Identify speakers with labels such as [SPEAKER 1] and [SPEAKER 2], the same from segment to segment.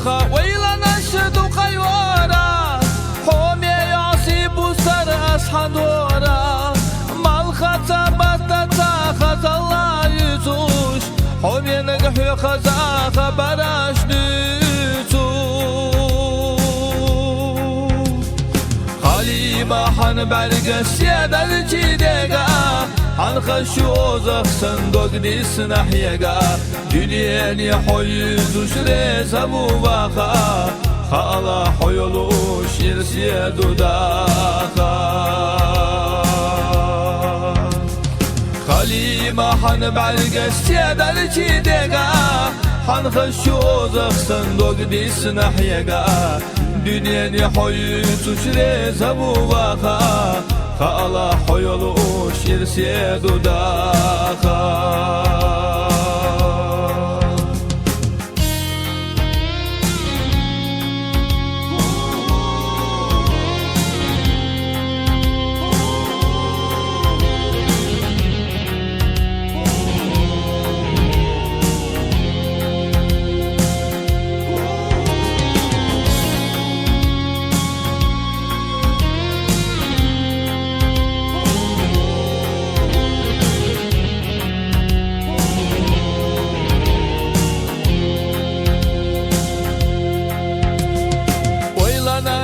[SPEAKER 1] خا ويلنا شدو قيورا حومي يعصيب سر أصحدورا مال خطبت تاخذ الله يزوش حومي نجحي خزا خبراش نتو خاليما حن برقس يدر جيديغا حن خشوزخ صندوق ديس نحيغا دنياني حيزوش ريزا مواخا خالا حيولوش يرسيدو داخا خاليما حن برقس يدر جيديغا حن خشوزخ صندوق ديس نحيغا دنياني حيزوش ريزا مواخا خالا حيولوش يرسيدو داخا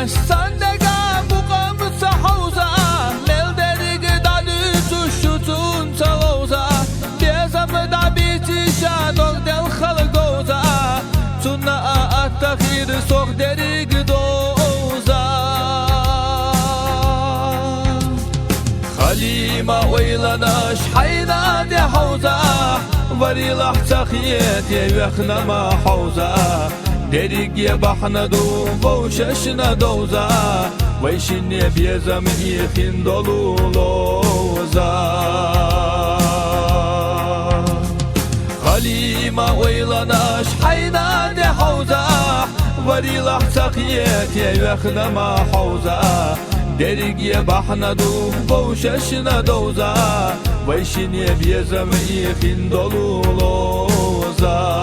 [SPEAKER 1] Sandega bukamsa hauza Melderig dalı tuşutun çaloza Bezamı da bitişa dog del khalgoza Tunna attakhir sok derig doza Halima oylanaş hayna de hauza Varilah takhiyet yekhna ma hauza Derik ye bahna du boşaşına doza Vayşinne biyezam ihin dolu loza Halima oylanaş hayna de hauza Varilah takiyet ye vekhnama hauza Derik ye bahna du boşaşına doza Vayşinne biyezam ihin dolu loza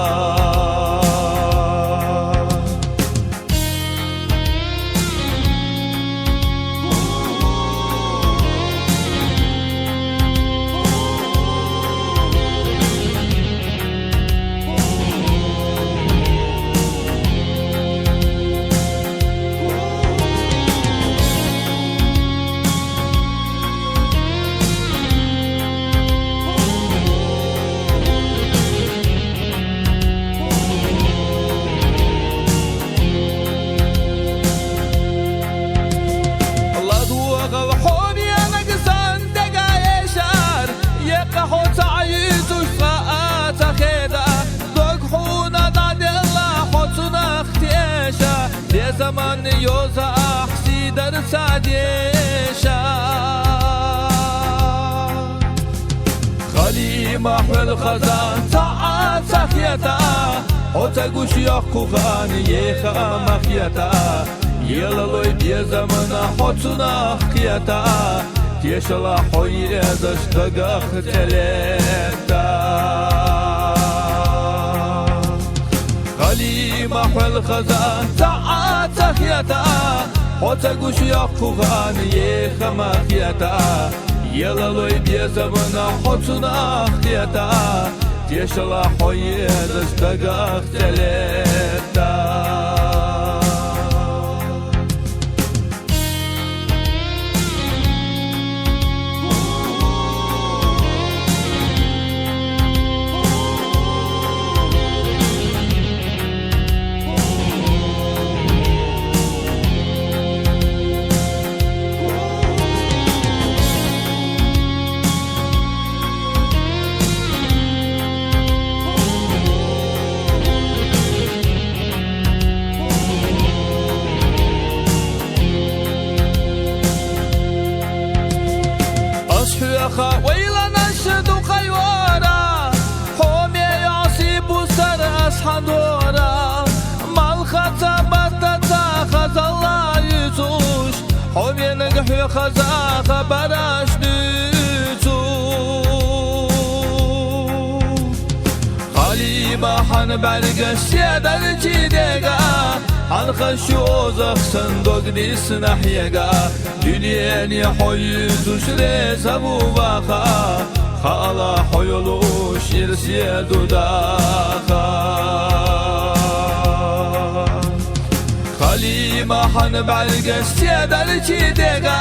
[SPEAKER 1] zaman yoza ahsi dar sadiyesha Khalima hul khazan ta'a safiyata Ota gush yakku khani yekha mafiyata Yelaloy bir zamana hotuna khiyata Tiyeshala hoye dashtaga khteleta Khalima hul khazan ta'a safiyata Ota gush yakku khani yekha mafiyata Yelaloy bir zamana hotuna khiyata Tiyeshala hoye dashtaga khteleta ويلنا شدو قيورا حومي يعصيب سر أصحدورا مال خطبت تاخذ الله يزوش حومي نجحي خزا خبراش نتو han berge siedar cidega Han khashu zakhsan dogni snahiega Dünyeni hoyuzu şre zabu vaha Khala hoyulu şirsiye dudaha Halima han berge siedar cidega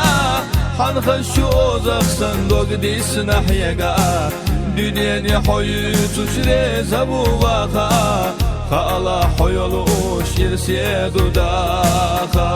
[SPEAKER 1] Han khashu zakhsan dogni snahiega Dünyeni hoyuzu şre zabu vaha Khala hoyulu şirsiye dudaha